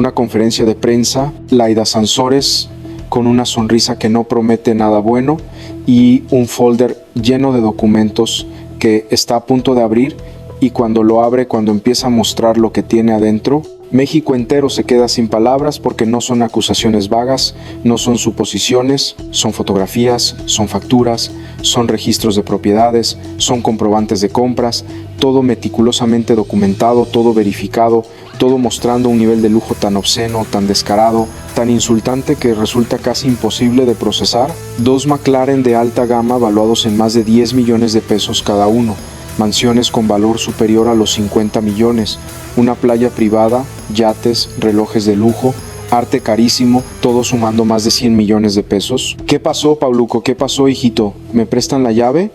una conferencia de prensa, Laida Sansores con una sonrisa que no promete nada bueno y un folder lleno de documentos que está a punto de abrir, y cuando lo abre, cuando empieza a mostrar lo que tiene adentro, México entero se queda sin palabras porque no son acusaciones vagas, no son suposiciones, son fotografías, son facturas, son registros de propiedades, son comprobantes de compras, todo meticulosamente documentado, todo verificado, todo mostrando un nivel de lujo tan obsceno, tan descarado, tan insultante que resulta casi imposible de procesar. 2 McLaren de alta gama valuados en más de 10 millones de pesos cada uno, mansiones con valor superior a los 50 millones, una playa privada, yates, relojes de lujo, arte carísimo, todo sumando más de 100 millones de pesos. ¿Qué pasó, Pauluco? ¿Qué pasó, hijito? ¿Me prestan la llave?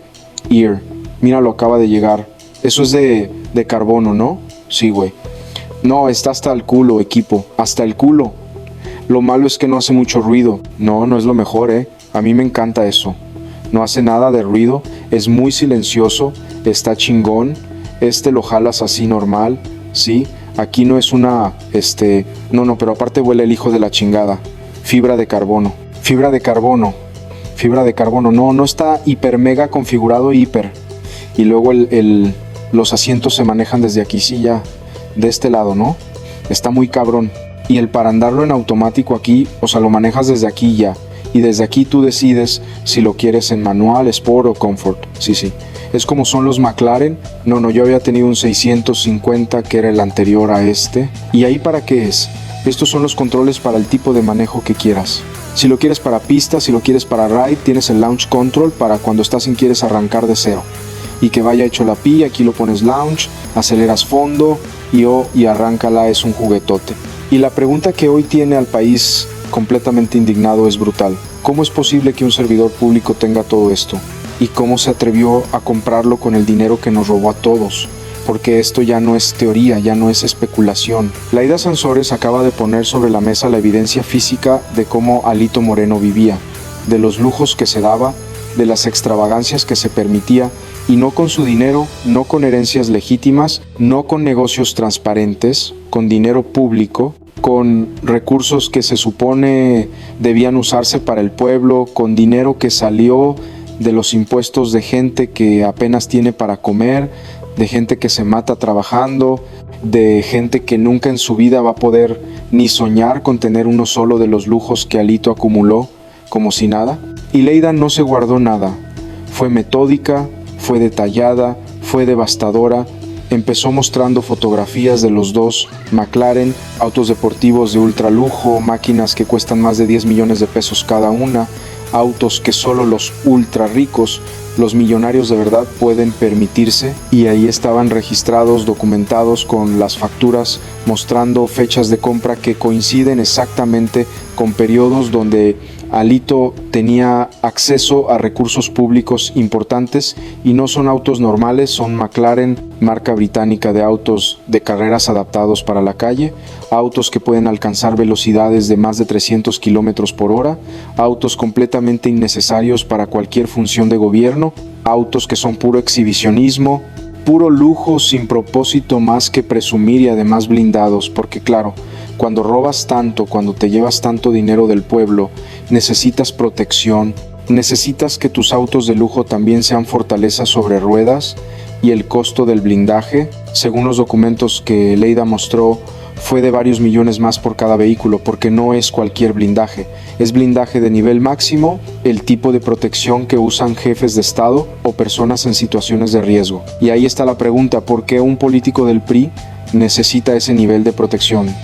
Míralo, acaba de llegar. Eso es de carbono, ¿no? Sí, güey. No, está hasta el culo, equipo. Hasta el culo. Lo malo es que no hace mucho ruido. No, no es lo mejor, A mí me encanta eso. No hace nada de ruido, es muy silencioso, está chingón. Lo jalas así normal, ¿sí? Aquí no es una, No, pero aparte huele el hijo de la chingada. Fibra de carbono. Fibra de carbono. Fibra de carbono. No está hiper mega configurado hiper. Y luego los asientos se manejan desde aquí, sí, ya. De este lado, ¿no? Está muy cabrón. Y el para andarlo en automático aquí, o sea, lo manejas desde aquí ya. Y desde aquí tú decides si lo quieres en manual, sport o comfort. Sí. Es como son los McLaren. No, yo había tenido un 650 que era el anterior a este. ¿Y ahí para qué es? Estos son los controles para el tipo de manejo que quieras. Si lo quieres para pista, si lo quieres para ride, tienes el launch control para cuando estás y quieres arrancar de cero. Y que vaya hecho la pi, aquí lo pones launch, aceleras fondo y arráncala, es un juguetote. Y la pregunta que hoy tiene al país completamente indignado es brutal. ¿Cómo es posible que un servidor público tenga todo esto? ¿Y cómo se atrevió a comprarlo con el dinero que nos robó a todos? Porque esto ya no es teoría, ya no es especulación. Laida Sansores acaba de poner sobre la mesa la evidencia física de cómo Alito Moreno vivía, de los lujos que se daba, de las extravagancias que se permitía, y no con su dinero, no con herencias legítimas, no con negocios transparentes, con dinero público, con recursos que se supone debían usarse para el pueblo, con dinero que salió de los impuestos de gente que apenas tiene para comer, de gente que se mata trabajando, de gente que nunca en su vida va a poder ni soñar con tener uno solo de los lujos que Alito acumuló, como si nada. Y Laida no se guardó nada, fue metódica, fue detallada, fue devastadora. Empezó mostrando fotografías de los 2 McLaren, autos deportivos de ultralujo, máquinas que cuestan más de 10 millones de pesos cada una, autos que solo los ultra ricos, los millonarios de verdad pueden permitirse, y ahí estaban registrados, documentados con las facturas, mostrando fechas de compra que coinciden exactamente con periodos donde Alito tenía acceso a recursos públicos importantes, y no son autos normales, son McLaren, marca británica de autos de carreras adaptados para la calle, autos que pueden alcanzar velocidades de más de 300 kilómetros por hora, autos completamente innecesarios para cualquier función de gobierno, autos que son puro exhibicionismo, puro lujo sin propósito más que presumir, y además blindados, porque claro, cuando robas tanto, cuando te llevas tanto dinero del pueblo, necesitas protección, necesitas que tus autos de lujo también sean fortalezas sobre ruedas, y el costo del blindaje, según los documentos que Laida mostró, fue de varios millones más por cada vehículo, porque no es cualquier blindaje, es blindaje de nivel máximo, el tipo de protección que usan jefes de Estado o personas en situaciones de riesgo. Y ahí está la pregunta, ¿por qué un político del PRI necesita ese nivel de protección?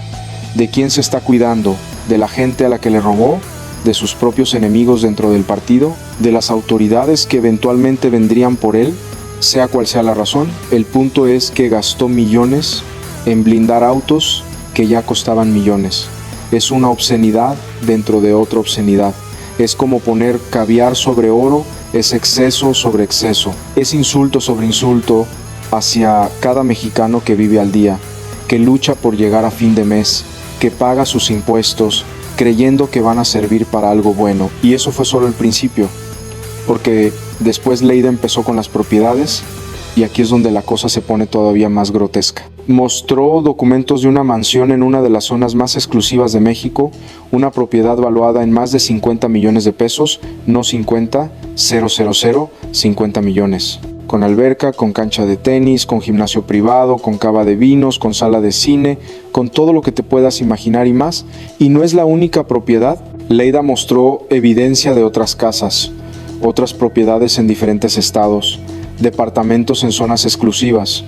¿De quién se está cuidando? ¿De la gente a la que le robó? ¿De sus propios enemigos dentro del partido? ¿De las autoridades que eventualmente vendrían por él? Sea cual sea la razón, el punto es que gastó millones en blindar autos que ya costaban millones. Es una obscenidad dentro de otra obscenidad. Es como poner caviar sobre oro, es exceso sobre exceso. Es insulto sobre insulto hacia cada mexicano que vive al día, que lucha por llegar a fin de mes, que paga sus impuestos, creyendo que van a servir para algo bueno. Y eso fue solo el principio, porque después Laida empezó con las propiedades, y aquí es donde la cosa se pone todavía más grotesca. Mostró documentos de una mansión en una de las zonas más exclusivas de México, una propiedad valuada en más de 50 millones de pesos, no 50, 000, 50 millones. Con alberca, con cancha de tenis, con gimnasio privado, con cava de vinos, con sala de cine, con todo lo que te puedas imaginar y más. Y no es la única propiedad. Leida mostró evidencia de otras casas, otras propiedades en diferentes estados, departamentos en zonas exclusivas,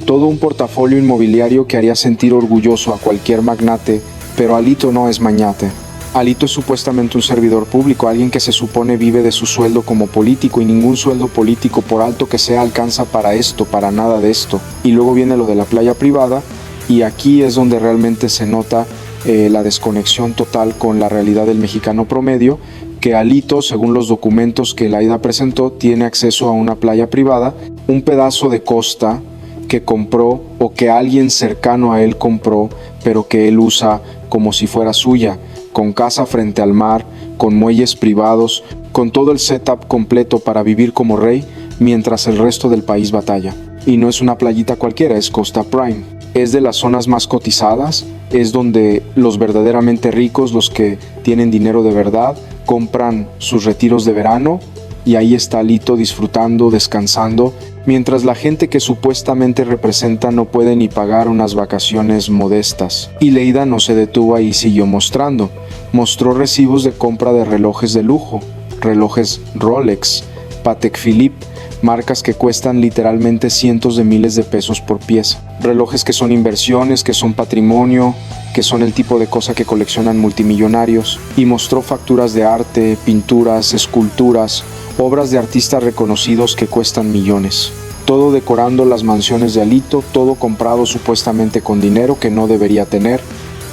todo un portafolio inmobiliario que haría sentir orgulloso a cualquier magnate, pero Alito no es magnate. Alito es supuestamente un servidor público, alguien que se supone vive de su sueldo como político, y ningún sueldo político, por alto que sea, alcanza para esto, para nada de esto. Y luego viene lo de la playa privada, y aquí es donde realmente se nota la desconexión total con la realidad del mexicano promedio, que Alito, según los documentos que Laida presentó, tiene acceso a una playa privada, un pedazo de costa que compró o que alguien cercano a él compró, pero que él usa como si fuera suya, con casa frente al mar, con muelles privados, con todo el setup completo para vivir como rey, mientras el resto del país batalla. Y no es una playita cualquiera, es Costa Prime. Es de las zonas más cotizadas, es donde los verdaderamente ricos, los que tienen dinero de verdad, compran sus retiros de verano, y ahí está Alito disfrutando, descansando, mientras la gente que supuestamente representa no puede ni pagar unas vacaciones modestas. Y Leida no se detuvo ahí y siguió mostrando. Mostró recibos de compra de relojes de lujo, relojes Rolex, Patek Philippe, marcas que cuestan literalmente cientos de miles de pesos por pieza. Relojes que son inversiones, que son patrimonio, que son el tipo de cosa que coleccionan multimillonarios. Y mostró facturas de arte, pinturas, esculturas, obras de artistas reconocidos que cuestan millones. Todo decorando las mansiones de Alito, todo comprado supuestamente con dinero que no debería tener,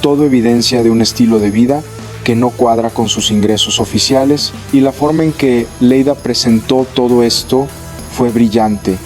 todo evidencia de un estilo de vida que no cuadra con sus ingresos oficiales. Y la forma en que Leida presentó todo esto fue brillante,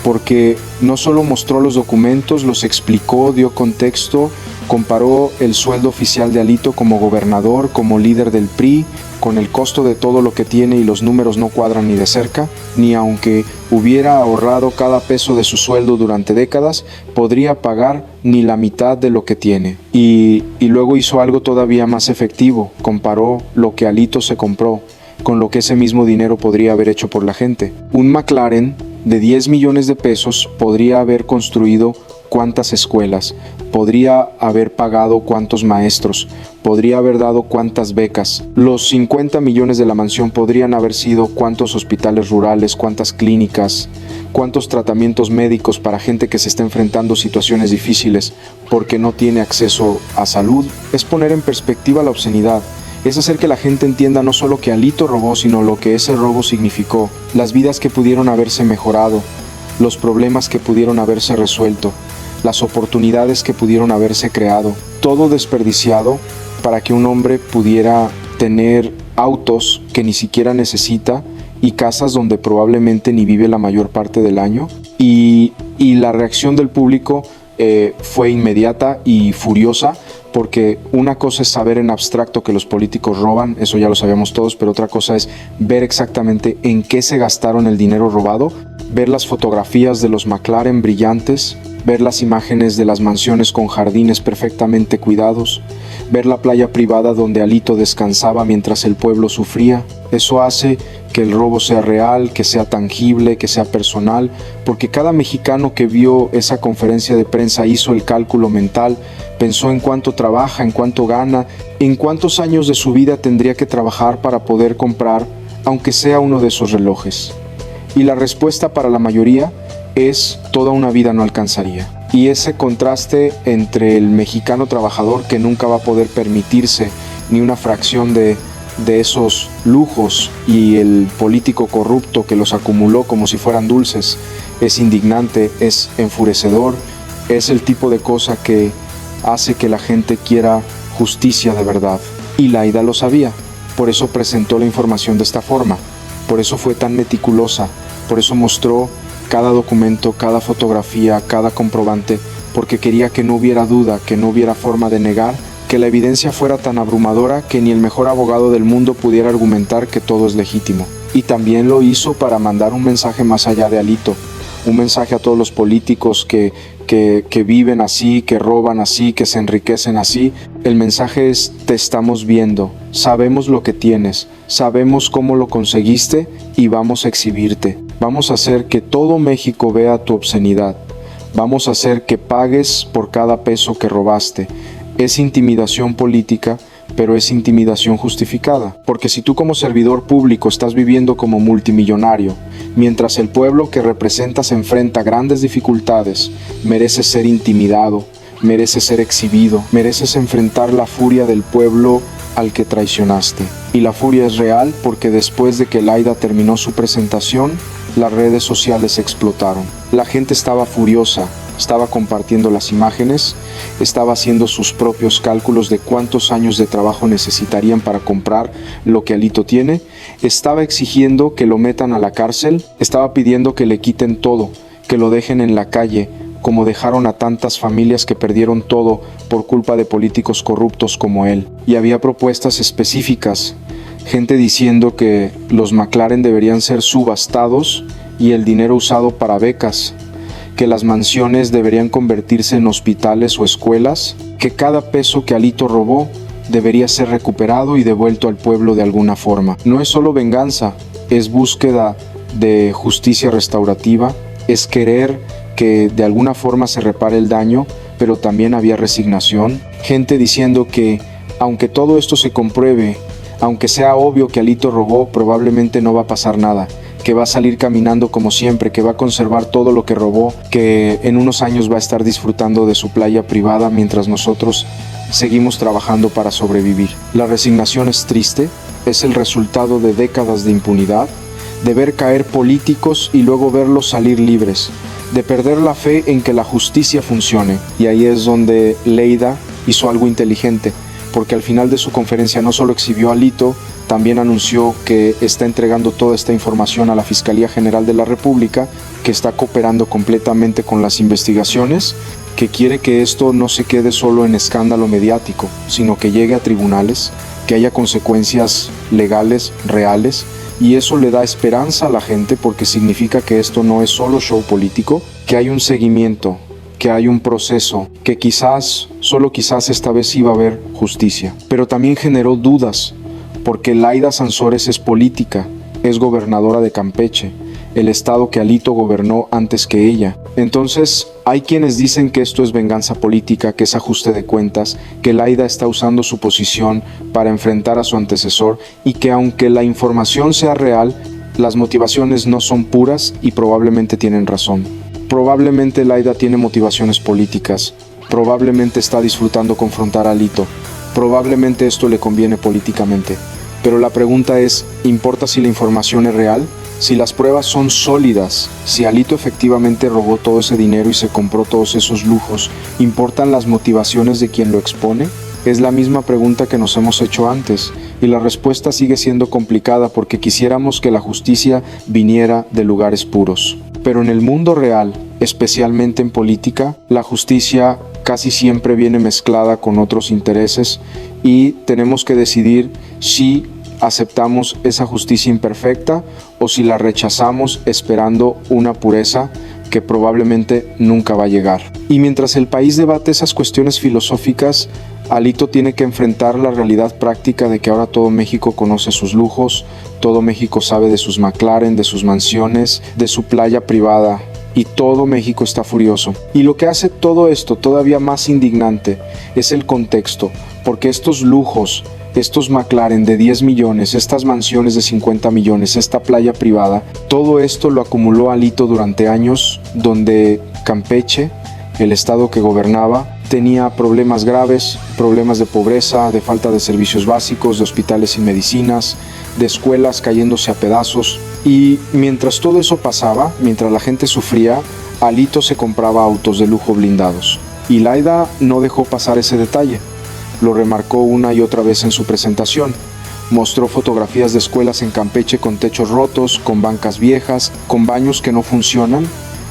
porque no solo mostró los documentos, los explicó, dio contexto, comparó el sueldo oficial de Alito como gobernador, como líder del PRI, con el costo de todo lo que tiene, y los números no cuadran ni de cerca, ni aunque hubiera ahorrado cada peso de su sueldo durante décadas, podría pagar ni la mitad de lo que tiene. Y luego hizo algo todavía más efectivo, comparó lo que Alito se compró con lo que ese mismo dinero podría haber hecho por la gente. Un McLaren de 10 millones de pesos podría haber construido cuántas escuelas, podría haber pagado cuántos maestros, podría haber dado cuántas becas. Los 50 millones de la mansión podrían haber sido cuántos hospitales rurales, cuántas clínicas, cuántos tratamientos médicos para gente que se está enfrentando situaciones difíciles porque no tiene acceso a salud. Es poner en perspectiva la obscenidad. Es hacer que la gente entienda no solo que Alito robó, sino lo que ese robo significó, las vidas que pudieron haberse mejorado, los problemas que pudieron haberse resuelto, las oportunidades que pudieron haberse creado, todo desperdiciado para que un hombre pudiera tener autos que ni siquiera necesita y casas donde probablemente ni vive la mayor parte del año. Y la reacción del público fue inmediata y furiosa, porque una cosa es saber en abstracto que los políticos roban, eso ya lo sabíamos todos, pero otra cosa es ver exactamente en qué se gastaron el dinero robado, ver las fotografías de los McLaren brillantes, ver las imágenes de las mansiones con jardines perfectamente cuidados, ver la playa privada donde Alito descansaba mientras el pueblo sufría. Eso hace que el robo sea real, que sea tangible, que sea personal, porque cada mexicano que vio esa conferencia de prensa hizo el cálculo mental, pensó en cuánto trabaja, en cuánto gana, en cuántos años de su vida tendría que trabajar para poder comprar, aunque sea uno de esos relojes. Y la respuesta para la mayoría es: toda una vida no alcanzaría. Y ese contraste entre el mexicano trabajador, que nunca va a poder permitirse ni una fracción de esos lujos, y el político corrupto que los acumuló como si fueran dulces, es indignante, es enfurecedor, es el tipo de cosa que hace que la gente quiera justicia de verdad. Y Laida lo sabía, por eso presentó la información de esta forma, por eso fue tan meticulosa, por eso mostró cada documento, cada fotografía, cada comprobante, porque quería que no hubiera duda, que no hubiera forma de negar, que la evidencia fuera tan abrumadora que ni el mejor abogado del mundo pudiera argumentar que todo es legítimo. Y también lo hizo para mandar un mensaje más allá de Alito, un mensaje a todos los políticos que viven así, que roban así, que se enriquecen así. El mensaje es: te estamos viendo, sabemos lo que tienes, sabemos cómo lo conseguiste y vamos a exhibirte. Vamos a hacer que todo México vea tu obscenidad. Vamos a hacer que pagues por cada peso que robaste. Es intimidación política, pero es intimidación justificada. Porque si tú como servidor público estás viviendo como multimillonario, mientras el pueblo que representas enfrenta grandes dificultades, mereces ser intimidado, mereces ser exhibido, mereces enfrentar la furia del pueblo al que traicionaste. Y la furia es real porque después de que Laida terminó su presentación, las redes sociales explotaron. La gente estaba furiosa, estaba compartiendo las imágenes, estaba haciendo sus propios cálculos de cuántos años de trabajo necesitarían para comprar lo que Alito tiene, estaba exigiendo que lo metan a la cárcel, estaba pidiendo que le quiten todo, que lo dejen en la calle, como dejaron a tantas familias que perdieron todo por culpa de políticos corruptos como él. Y había propuestas específicas, gente diciendo que los McLaren deberían ser subastados y el dinero usado para becas, que las mansiones deberían convertirse en hospitales o escuelas, que cada peso que Alito robó debería ser recuperado y devuelto al pueblo de alguna forma. No es solo venganza, es búsqueda de justicia restaurativa, es querer que de alguna forma se repare el daño, pero también había resignación. Gente diciendo que aunque todo esto se compruebe, aunque sea obvio que Alito robó, probablemente no va a pasar nada, que va a salir caminando como siempre, que va a conservar todo lo que robó, que en unos años va a estar disfrutando de su playa privada mientras nosotros seguimos trabajando para sobrevivir. La resignación es triste, es el resultado de décadas de impunidad, de ver caer políticos y luego verlos salir libres, de perder la fe en que la justicia funcione. Y ahí es donde Laida hizo algo inteligente, porque al final de su conferencia no solo exhibió a Alito, también anunció que está entregando toda esta información a la Fiscalía General de la República, que está cooperando completamente con las investigaciones, que quiere que esto no se quede solo en escándalo mediático, sino que llegue a tribunales, que haya consecuencias legales, reales, y eso le da esperanza a la gente porque significa que esto no es solo show político, que hay un seguimiento, que hay un proceso, que quizás, solo quizás esta vez iba a haber justicia. Pero también generó dudas, porque Laida Sansores es política, es gobernadora de Campeche, el estado que Alito gobernó antes que ella. Entonces, hay quienes dicen que esto es venganza política, que es ajuste de cuentas, que Laida está usando su posición para enfrentar a su antecesor y que aunque la información sea real, las motivaciones no son puras y probablemente tienen razón. Probablemente Laida tiene motivaciones políticas, probablemente está disfrutando confrontar a Alito, probablemente esto le conviene políticamente. Pero la pregunta es, ¿importa si la información es real? Si las pruebas son sólidas, si Alito efectivamente robó todo ese dinero y se compró todos esos lujos, ¿importan las motivaciones de quien lo expone? Es la misma pregunta que nos hemos hecho antes, y la respuesta sigue siendo complicada porque quisiéramos que la justicia viniera de lugares puros. Pero en el mundo real, especialmente en política, la justicia casi siempre viene mezclada con otros intereses y tenemos que decidir si aceptamos esa justicia imperfecta o si la rechazamos esperando una pureza que probablemente nunca va a llegar. Y mientras el país debate esas cuestiones filosóficas, Alito tiene que enfrentar la realidad práctica de que ahora todo México conoce sus lujos, todo México sabe de sus McLaren, de sus mansiones, de su playa privada, y todo México está furioso. Y lo que hace todo esto todavía más indignante es el contexto, porque estos lujos, estos McLaren de 10 millones, estas mansiones de 50 millones, esta playa privada, todo esto lo acumuló Alito durante años donde Campeche, el estado que gobernaba, tenía problemas graves, problemas de pobreza, de falta de servicios básicos, de hospitales sin medicinas, de escuelas cayéndose a pedazos. Y mientras todo eso pasaba, mientras la gente sufría, Alito se compraba autos de lujo blindados. Y Laida no dejó pasar ese detalle. Lo remarcó una y otra vez en su presentación. Mostró fotografías de escuelas en Campeche con techos rotos, con bancas viejas, con baños que no funcionan,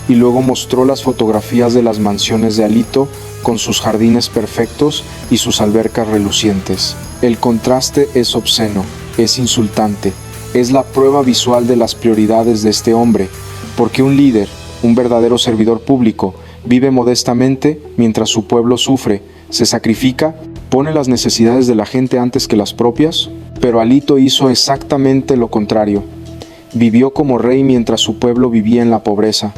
y luego mostró las fotografías de las mansiones de Alito con sus jardines perfectos y sus albercas relucientes. El contraste es obsceno, es insultante, es la prueba visual de las prioridades de este hombre, porque un líder un verdadero servidor público, vive modestamente mientras su pueblo sufre, se sacrifica, pone las necesidades de la gente antes que las propias, pero Alito hizo exactamente lo contrario. Vivió como rey mientras su pueblo vivía en la pobreza.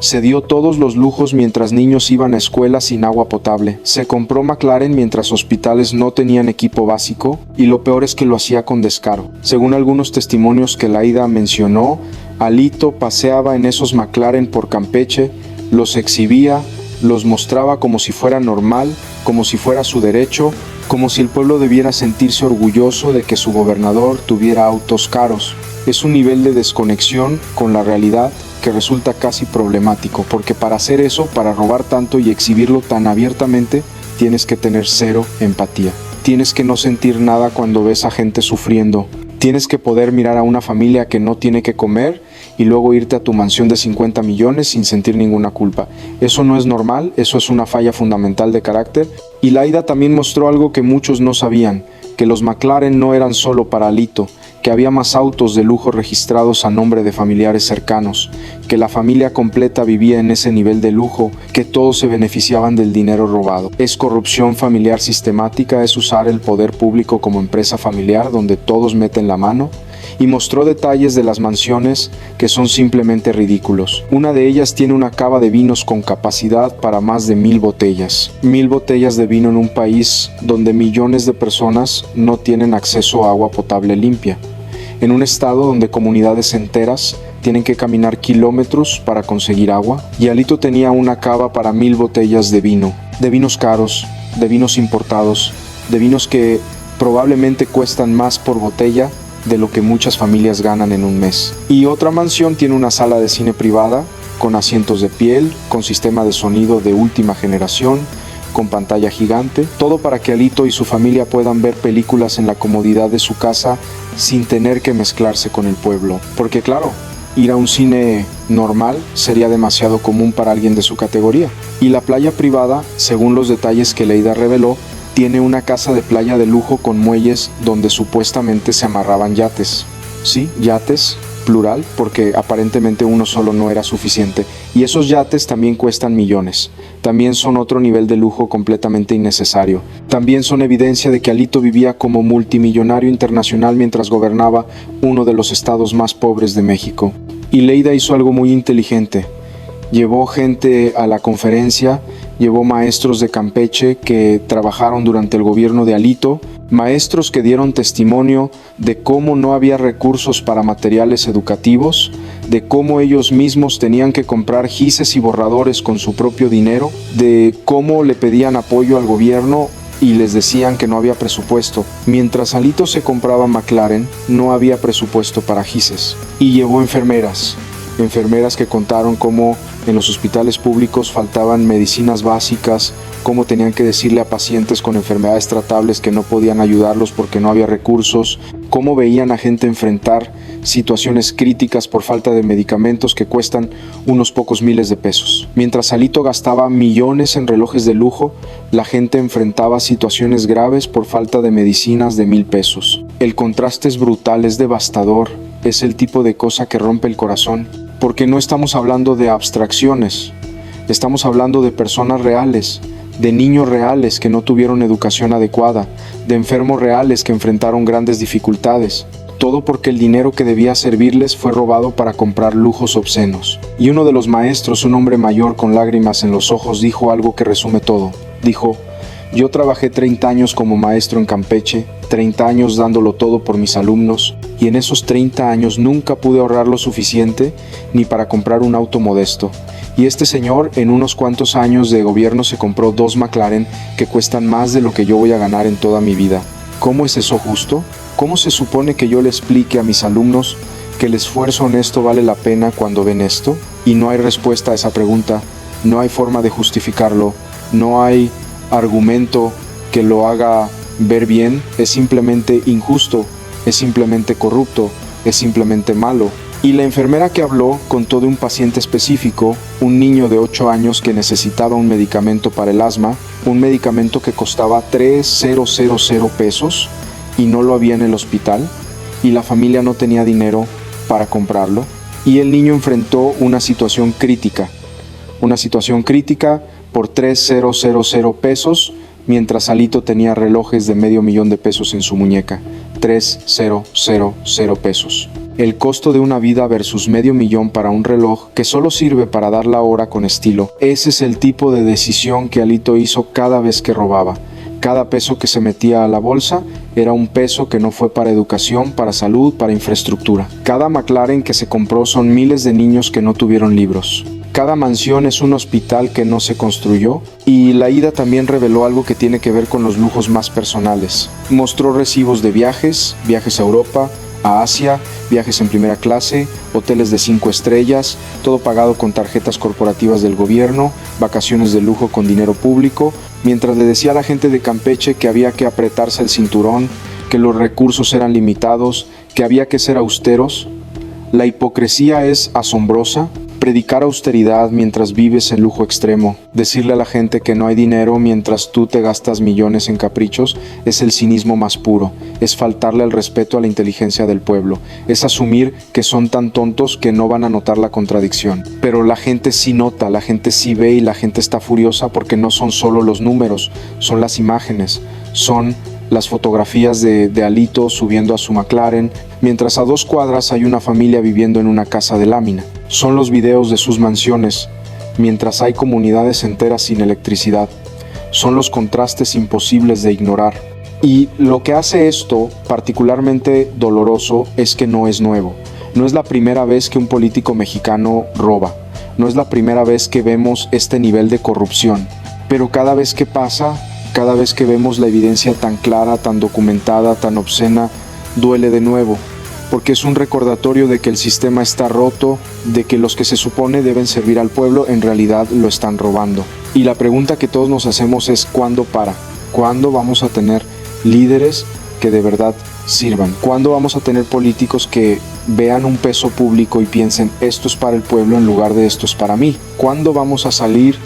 Se dio todos los lujos mientras niños iban a escuela sin agua potable. Se compró McLaren mientras hospitales no tenían equipo básico, y lo peor es que lo hacía con descaro. Según algunos testimonios que Laida mencionó, Alito paseaba en esos McLaren por Campeche, los exhibía, los mostraba como si fuera normal, como si fuera su derecho, como si el pueblo debiera sentirse orgulloso de que su gobernador tuviera autos caros. Es un nivel de desconexión con la realidad que resulta casi problemático, porque para hacer eso, para robar tanto y exhibirlo tan abiertamente, tienes que tener cero empatía. Tienes que no sentir nada cuando ves a gente sufriendo. Tienes que poder mirar a una familia que no tiene que comer y luego irte a tu mansión de 50 millones sin sentir ninguna culpa. Eso no es normal, eso es una falla fundamental de carácter. Y Laida también mostró algo que muchos no sabían, que los McLaren no eran solo para Alito, que había más autos de lujo registrados a nombre de familiares cercanos, que la familia completa vivía en ese nivel de lujo, que todos se beneficiaban del dinero robado. Es corrupción familiar sistemática, es usar el poder público como empresa familiar donde todos meten la mano, y mostró detalles de las mansiones que son simplemente ridículos. Una de ellas tiene una cava de vinos con capacidad para más de 1000 botellas. 1000 botellas de vino en un país donde millones de personas no tienen acceso a agua potable limpia. En un estado donde comunidades enteras tienen que caminar kilómetros para conseguir agua, y Alito tenía una cava para 1000 botellas de vinos caros, de vinos importados, de vinos que probablemente cuestan más por botella de lo que muchas familias ganan en un mes. Y otra mansión tiene una sala de cine privada, con asientos de piel, con sistema de sonido de última generación, con pantalla gigante, todo para que Alito y su familia puedan ver películas en la comodidad de su casa sin tener que mezclarse con el pueblo. Porque claro, ir a un cine normal sería demasiado común para alguien de su categoría. Y la playa privada, según los detalles que Laida reveló, tiene una casa de playa de lujo con muelles donde supuestamente se amarraban yates. Sí, yates, plural, porque aparentemente uno solo no era suficiente. Y esos yates también cuestan millones. También son otro nivel de lujo completamente innecesario. También son evidencia de que Alito vivía como multimillonario internacional mientras gobernaba uno de los estados más pobres de México. Y Laida hizo algo muy inteligente. Llevó gente a la conferencia, llevó maestros de Campeche que trabajaron durante el gobierno de Alito, maestros que dieron testimonio de cómo no había recursos para materiales educativos, de cómo ellos mismos tenían que comprar gises y borradores con su propio dinero, de cómo le pedían apoyo al gobierno y les decían que no había presupuesto. Mientras Alito se compraba McLaren, no había presupuesto para gises. Y llevó enfermeras que contaron cómo en los hospitales públicos faltaban medicinas básicas, cómo tenían que decirle a pacientes con enfermedades tratables que no podían ayudarlos porque no había recursos, cómo veían a gente enfrentar situaciones críticas por falta de medicamentos que cuestan unos pocos miles de pesos. Mientras Alito gastaba millones en relojes de lujo, la gente enfrentaba situaciones graves por falta de medicinas de 1000 pesos. El contraste es brutal, es devastador, es el tipo de cosa que rompe el corazón. Porque no estamos hablando de abstracciones, estamos hablando de personas reales, de niños reales que no tuvieron educación adecuada, de enfermos reales que enfrentaron grandes dificultades. Todo porque el dinero que debía servirles fue robado para comprar lujos obscenos. Y uno de los maestros, un hombre mayor con lágrimas en los ojos, dijo algo que resume todo. Dijo: yo trabajé 30 años como maestro en Campeche, 30 años dándolo todo por mis alumnos, y en esos 30 años nunca pude ahorrar lo suficiente ni para comprar un auto modesto. Y este señor en unos cuantos años de gobierno se compró 2 McLaren que cuestan más de lo que yo voy a ganar en toda mi vida. ¿Cómo es eso justo? ¿Cómo se supone que yo le explique a mis alumnos que el esfuerzo honesto vale la pena cuando ven esto? Y no hay respuesta a esa pregunta, no hay forma de justificarlo, no hay argumento que lo haga ver bien. Es simplemente injusto, es simplemente corrupto, es simplemente malo. Y la enfermera que habló contó de un paciente específico, un niño de 8 años que necesitaba un medicamento para el asma, un medicamento que costaba 3,000 pesos y no lo había en el hospital, y la familia no tenía dinero para comprarlo. y el niño enfrentó una situación crítica por 3,000 pesos, mientras Alito tenía relojes de $500,000 en su muñeca. 3,000 pesos. El costo de una vida versus $500,000 para un reloj que solo sirve para dar la hora con estilo. Ese es el tipo de decisión que Alito hizo cada vez que robaba. Cada peso que se metía a la bolsa era un peso que no fue para educación, para salud, para infraestructura. Cada McLaren que se compró son miles de niños que no tuvieron libros. Cada mansión es un hospital que no se construyó, y la ida también reveló algo que tiene que ver con los lujos más personales. Mostró recibos de viajes a Europa, a Asia, viajes en primera clase, hoteles de 5 estrellas, todo pagado con tarjetas corporativas del gobierno, vacaciones de lujo con dinero público, mientras le decía a la gente de Campeche que había que apretarse el cinturón, que los recursos eran limitados, que había que ser austeros. La hipocresía es asombrosa. Predicar austeridad mientras vives en lujo extremo, decirle a la gente que no hay dinero mientras tú te gastas millones en caprichos, es el cinismo más puro, es faltarle el respeto a la inteligencia del pueblo, es asumir que son tan tontos que no van a notar la contradicción. Pero la gente sí nota, la gente sí ve, y la gente está furiosa porque no son solo los números, son las imágenes, son las fotografías de Alito subiendo a su McLaren, mientras a 2 cuadras hay una familia viviendo en una casa de lámina. Son los videos de sus mansiones, mientras hay comunidades enteras sin electricidad. Son los contrastes imposibles de ignorar. Y lo que hace esto particularmente doloroso es que no es nuevo. No es la primera vez que un político mexicano roba. No es la primera vez que vemos este nivel de corrupción. Pero cada vez que pasa, cada vez que vemos la evidencia tan clara, tan documentada, tan obscena, duele de nuevo, porque es un recordatorio de que el sistema está roto, de que los que se supone deben servir al pueblo en realidad lo están robando. Y la pregunta que todos nos hacemos es ¿cuándo para? ¿Cuándo vamos a tener líderes que de verdad sirvan? ¿Cuándo vamos a tener políticos que vean un peso público y piensen esto es para el pueblo en lugar de esto es para mí? ¿Cuándo vamos a salir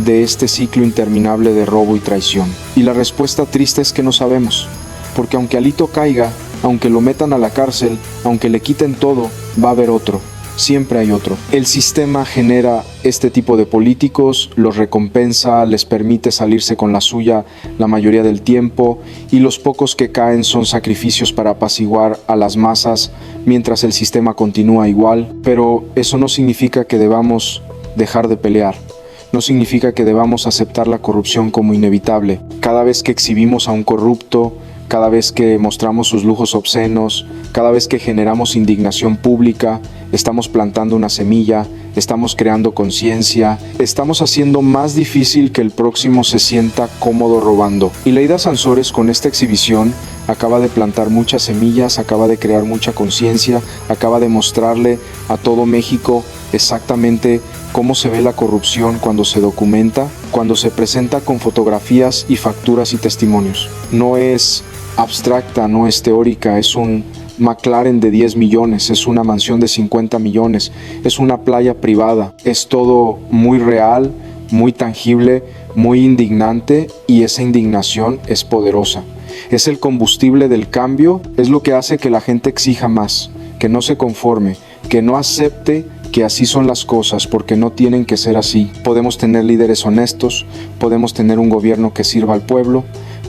de este ciclo interminable de robo y traición? Y la respuesta triste es que no sabemos, porque aunque Alito caiga, aunque lo metan a la cárcel, aunque le quiten todo, va a haber otro. Siempre hay otro. El sistema genera este tipo de políticos, los recompensa, les permite salirse con la suya la mayoría del tiempo, y los pocos que caen son sacrificios para apaciguar a las masas mientras el sistema continúa igual. Pero eso no significa que debamos dejar de pelear. No significa que debamos aceptar la corrupción como inevitable. Cada vez que exhibimos a un corrupto, cada vez que mostramos sus lujos obscenos, cada vez que generamos indignación pública, estamos plantando una semilla, estamos creando conciencia, estamos haciendo más difícil que el próximo se sienta cómodo robando. Y Laida Sansores, con esta exhibición, acaba de plantar muchas semillas, acaba de crear mucha conciencia, acaba de mostrarle a todo México exactamente cómo se ve la corrupción cuando se documenta, cuando se presenta con fotografías y facturas y testimonios. No es abstracta, no es teórica, es un McLaren de 10 millones, es una mansión de 50 millones, es una playa privada, es todo muy real, muy tangible, muy indignante, y esa indignación es poderosa. Es el combustible del cambio, es lo que hace que la gente exija más, que no se conforme, que no acepte que así son las cosas, porque no tienen que ser así. Podemos tener líderes honestos, podemos tener un gobierno que sirva al pueblo,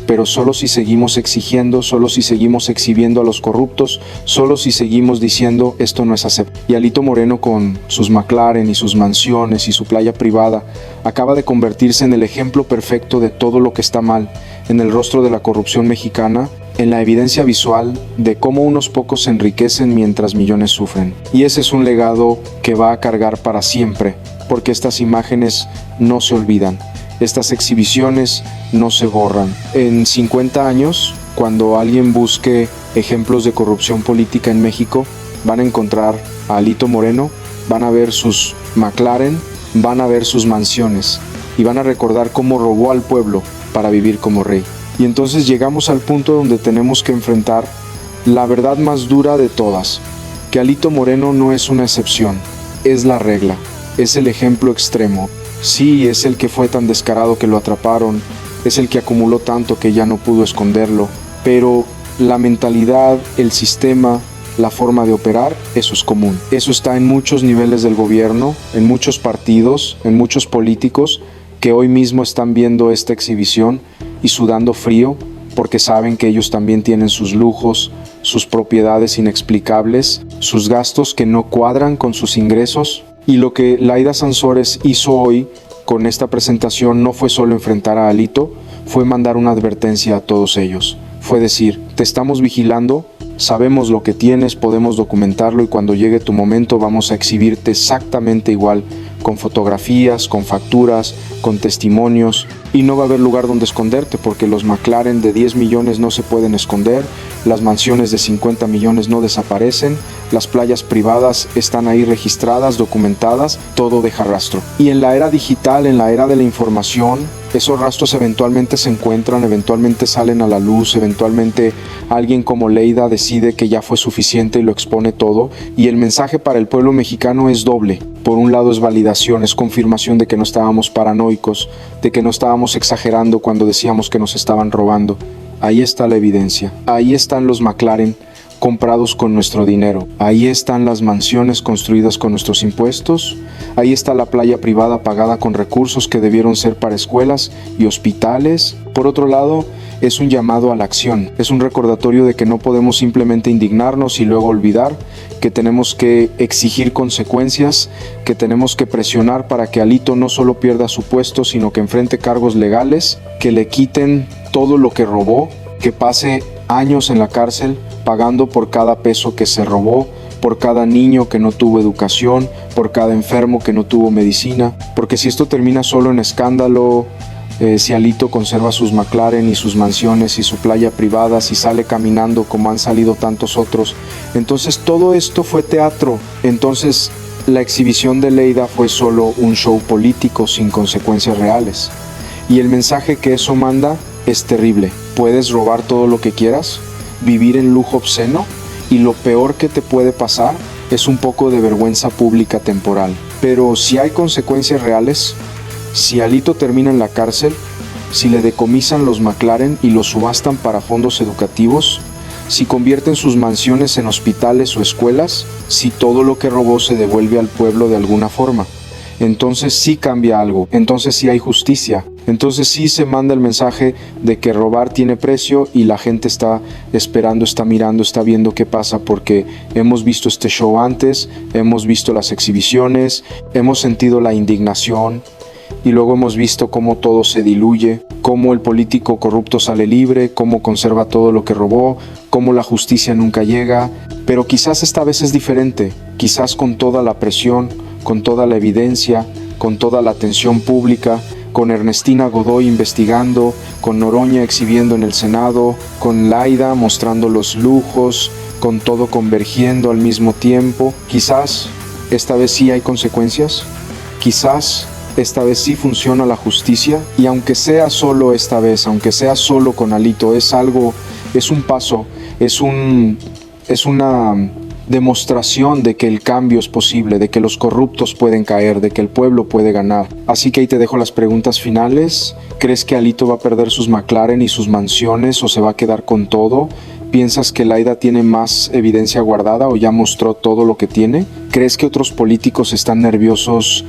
pero solo si seguimos exigiendo, solo si seguimos exhibiendo a los corruptos, solo si seguimos diciendo esto no es aceptable. Y Alito Moreno, con sus McLaren y sus mansiones y su playa privada, acaba de convertirse en el ejemplo perfecto de todo lo que está mal en el rostro de la corrupción mexicana, en la evidencia visual de cómo unos pocos se enriquecen mientras millones sufren. Y ese es un legado que va a cargar para siempre, porque estas imágenes no se olvidan. Estas exhibiciones no se borran. En 50 años, cuando alguien busque ejemplos de corrupción política en México, van a encontrar a Alito Moreno, van a ver sus McLaren, van a ver sus mansiones, y van a recordar cómo robó al pueblo para vivir como rey. Y entonces llegamos al punto donde tenemos que enfrentar la verdad más dura de todas, que Alito Moreno no es una excepción, es la regla, es el ejemplo extremo. Sí, es el que fue tan descarado que lo atraparon, es el que acumuló tanto que ya no pudo esconderlo, pero la mentalidad, el sistema, la forma de operar, eso es común. Eso está en muchos niveles del gobierno, en muchos partidos, en muchos políticos que hoy mismo están viendo esta exhibición y sudando frío porque saben que ellos también tienen sus lujos, sus propiedades inexplicables, sus gastos que no cuadran con sus ingresos. Y lo que Laida Sansores hizo hoy con esta presentación no fue solo enfrentar a Alito, fue mandar una advertencia a todos ellos. Fue decir, te estamos vigilando, sabemos lo que tienes, podemos documentarlo y cuando llegue tu momento vamos a exhibirte exactamente igual, con fotografías, con facturas, con testimonios, y no va a haber lugar donde esconderte porque los McLaren de 10 millones no se pueden esconder, las mansiones de 50 millones no desaparecen, las playas privadas están ahí registradas, documentadas, todo deja rastro. Y en la era digital, en la era de la información, esos rastros eventualmente se encuentran, eventualmente salen a la luz, eventualmente alguien como Leida decide que ya fue suficiente y lo expone todo, y el mensaje para el pueblo mexicano es doble. Por un lado es validación, es confirmación de que no estábamos paranoicos, de que no estábamos exagerando cuando decíamos que nos estaban robando. Ahí está la evidencia, ahí están los McLaren comprados con nuestro dinero, ahí están las mansiones construidas con nuestros impuestos, ahí está la playa privada pagada con recursos que debieron ser para escuelas y hospitales. Por otro lado, es un llamado a la acción, es un recordatorio de que no podemos simplemente indignarnos y luego olvidar, que tenemos que exigir consecuencias, que tenemos que presionar para que Alito no solo pierda su puesto, sino que enfrente cargos legales, que le quiten todo lo que robó, que pase años en la cárcel pagando por cada peso que se robó, por cada niño que no tuvo educación, por cada enfermo que no tuvo medicina, porque si esto termina solo en escándalo, si Alito conserva sus McLaren y sus mansiones y su playa privada, si sale caminando como han salido tantos otros, entonces todo esto fue teatro. Entonces la exhibición de Leida fue solo un show político sin consecuencias reales. Y el mensaje que eso manda es terrible. Puedes robar todo lo que quieras, vivir en lujo obsceno, y lo peor que te puede pasar es un poco de vergüenza pública temporal. Pero si hay consecuencias reales, si Alito termina en la cárcel, si le decomisan los McLaren y los subastan para fondos educativos, si convierten sus mansiones en hospitales o escuelas, si todo lo que robó se devuelve al pueblo de alguna forma, entonces sí cambia algo, entonces sí hay justicia, entonces sí se manda el mensaje de que robar tiene precio y la gente está esperando, está mirando, está viendo qué pasa, porque hemos visto este show antes, hemos visto las exhibiciones, hemos sentido la indignación y luego hemos visto cómo todo se diluye, cómo el político corrupto sale libre, cómo conserva todo lo que robó, cómo la justicia nunca llega. Pero quizás esta vez es diferente, quizás con toda la presión, con toda la evidencia, con toda la atención pública, con Ernestina Godoy investigando, con Noroña exhibiendo en el Senado, con Laida mostrando los lujos, con todo convergiendo al mismo tiempo. Quizás esta vez sí hay consecuencias, quizás esta vez sí funciona la justicia, y aunque sea solo esta vez, aunque sea solo con Alito, es un paso, es una demostración de que el cambio es posible, de que los corruptos pueden caer, de que el pueblo puede ganar. Así que ahí te dejo las preguntas finales. ¿Crees que Alito va a perder sus McLaren y sus mansiones o se va a quedar con todo? ¿Piensas que Laida tiene más evidencia guardada o ya mostró todo lo que tiene? ¿Crees que otros políticos están nerviosos